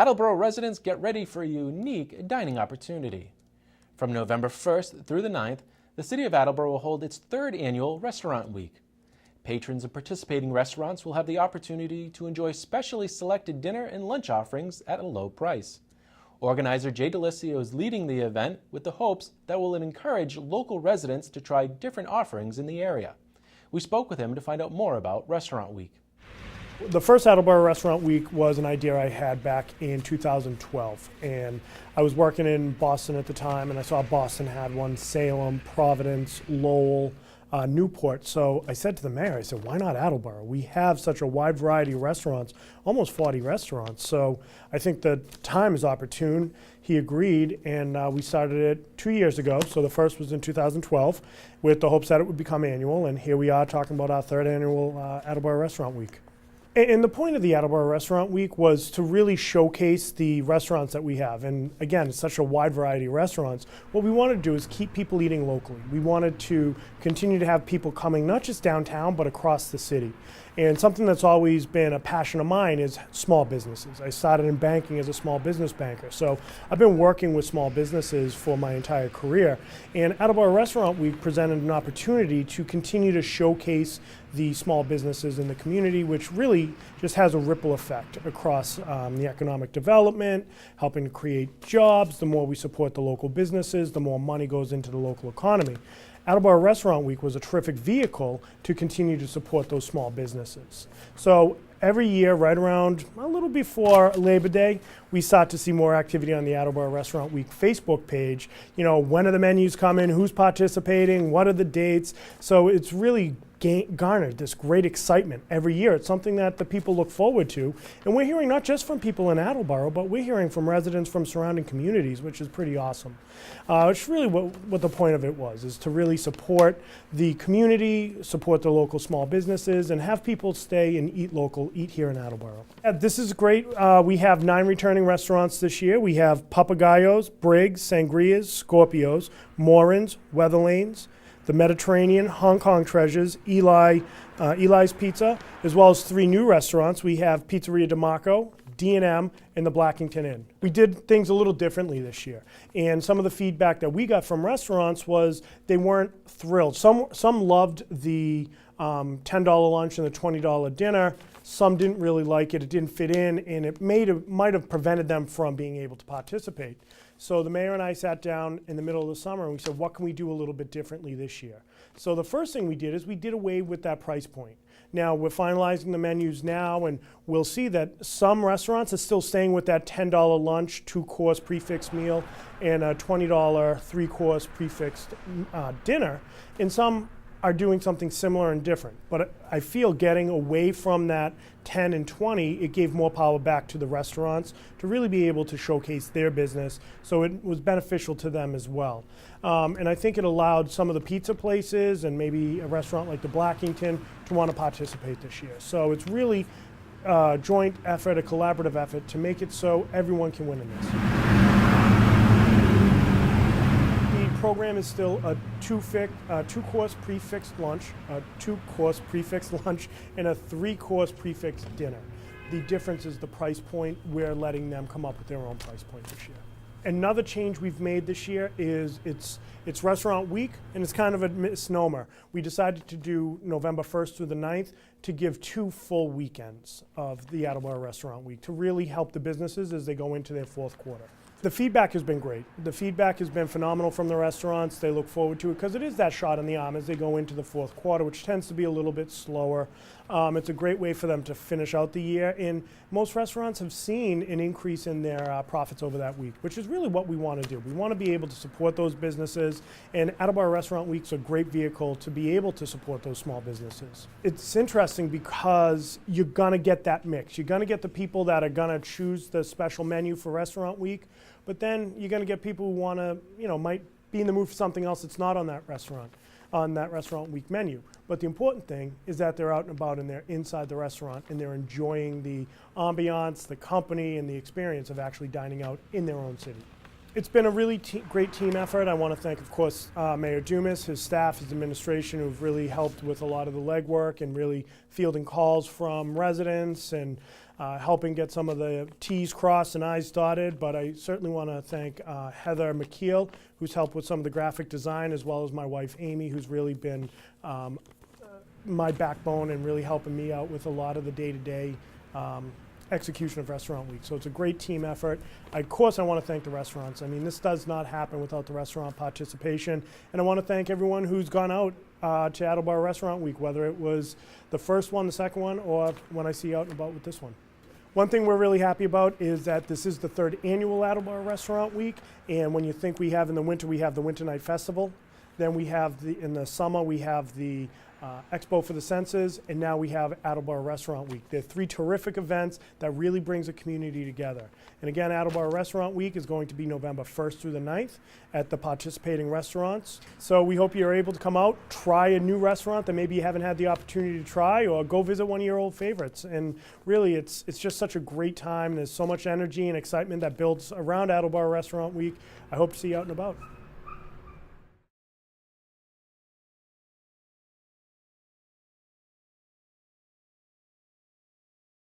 Attleboro residents get ready for a unique dining opportunity. From November 1st through the 9th, the City of Attleboro will hold its third annual Restaurant Week. Patrons of participating restaurants will have the opportunity to enjoy specially selected dinner and lunch offerings at a low price. Organizer Jay DiLisio is leading the event with the hopes that will encourage local residents to try different offerings in the area. We spoke with him to find out more about Restaurant Week. The first Attleboro Restaurant Week was an idea I had back in 2012, and I was working in Boston at the time, and I saw Boston had one, Salem, Providence, Lowell, Newport. So I said to the mayor, I said, why not Attleboro? We have such a wide variety of restaurants, almost 40 restaurants. So I think the time is opportune. He agreed, and we started it 2 years ago. So the first was in 2012 with the hopes that it would become annual, and here we are talking about our third annual Attleboro Restaurant Week. And the point of the Attleboro Restaurant Week was to really showcase the restaurants that we have. And again, it's such a wide variety of restaurants. What we wanted to do is keep people eating locally. We wanted to continue to have people coming not just downtown, but across the city. And something that's always been a passion of mine is small businesses. I started in banking as a small business banker. So I've been working with small businesses for my entire career. And Attleboro Restaurant Week presented an opportunity to continue to showcase the small businesses in the community, which really just has a ripple effect across the economic development, helping to create jobs. The more we support the local businesses, the more money goes into the local economy. Attleboro Restaurant Week was a terrific vehicle to continue to support those small businesses. So every year, right around a little before Labor Day, we start to see more activity on the Attleboro Restaurant Week Facebook page. You know, when are the menus coming? Who's participating? What are the dates? So it's really garnered this great excitement every year. It's something that the people look forward to. And we're hearing not just from people in Attleboro, but we're hearing from residents from surrounding communities, which is pretty awesome. It's really what the point of it was, is to really support the community, support the local small businesses, and have people stay and eat local, eat here in Attleboro. This is great. We have 9 returning restaurants this year. We have Papagayos, Briggs, Sangrias, Scorpios, Morin's, Weatherlanes, the Mediterranean, Hong Kong Treasures, Eli's Pizza, as well as 3 new restaurants. We have Pizzeria DeMarco, D&M, and the Blackington Inn. We did things a little differently this year, and some of the feedback that we got from restaurants was they weren't thrilled. Some loved the $10 lunch and the $20 dinner. Some didn't really like it. It didn't fit in, and it might have prevented them from being able to participate. So the mayor and I sat down in the middle of the summer and we said, what can we do a little bit differently this year? So the first thing we did is we did away with that price point. Now we're finalizing the menus now, and we'll see that some restaurants are still staying with that $10 lunch, 2-course prefixed meal, and a $20 3-course prefixed dinner, and some are doing something similar and different. But I feel getting away from that 10 and 20, it gave more power back to the restaurants to really be able to showcase their business, so it was beneficial to them as well. And I think it allowed some of the pizza places and maybe a restaurant like the Blackington to want to participate this year. So it's really a joint effort, a collaborative effort to make it so everyone can win in this. Program is still a 2-course prefixed lunch, a 2-course prefixed lunch, and a 3-course prefixed dinner. The difference is the price point. We're letting them come up with their own price point this year. Another change we've made this year is it's Restaurant Week, and it's kind of a misnomer. We decided to do November 1st through the 9th to give 2 full weekends of the Attleboro Restaurant Week to really help the businesses as they go into their 4th quarter. The feedback has been great. The feedback has been phenomenal from the restaurants. They look forward to it because it is that shot in the arm as they go into the 4th quarter, which tends to be a little bit slower. It's a great way for them to finish out the year, and most restaurants have seen an increase in their profits over that week, which is really what we want to do. We want to be able to support those businesses, and Attleboro Restaurant Week's a great vehicle to be able to support those small businesses. It's interesting because you're going to get that mix. You're going to get the people that are going to choose the special menu for Restaurant Week, but then you're going to get people who want to, might be in the mood for something else that's not on that Restaurant Week menu. But the important thing is that they're out and about and they're inside the restaurant and they're enjoying the ambiance, the company, and the experience of actually dining out in their own city. It's been a really great team effort. I want to thank, of course, Mayor Dumas, his staff, his administration, who've really helped with a lot of the legwork and really fielding calls from residents and helping get some of the T's crossed and I's dotted. But I certainly want to thank Heather McKeel, who's helped with some of the graphic design, as well as my wife, Amy, who's really been my backbone and really helping me out with a lot of the day-to-day execution of Restaurant Week. So it's a great team effort. Of course, I want to thank the restaurants. I mean, this does not happen without the restaurant participation. And I want to thank everyone who's gone out to Attleboro Restaurant Week, whether it was the first one, the second one, or when I see you out and about with this one. One thing we're really happy about is that this is the third annual Attleboro Restaurant Week. And when you think we have in the winter, we have the Winter Night Festival. Then we have in the summer, we have the Expo for the Senses, and now we have Attleboro Restaurant Week. They're three terrific events that really brings a community together. And again, Attleboro Restaurant Week is going to be November 1st through the 9th at the participating restaurants. So we hope you're able to come out, try a new restaurant that maybe you haven't had the opportunity to try, or go visit one of your old favorites. And really, it's just such a great time. There's so much energy and excitement that builds around Attleboro Restaurant Week. I hope to see you out and about.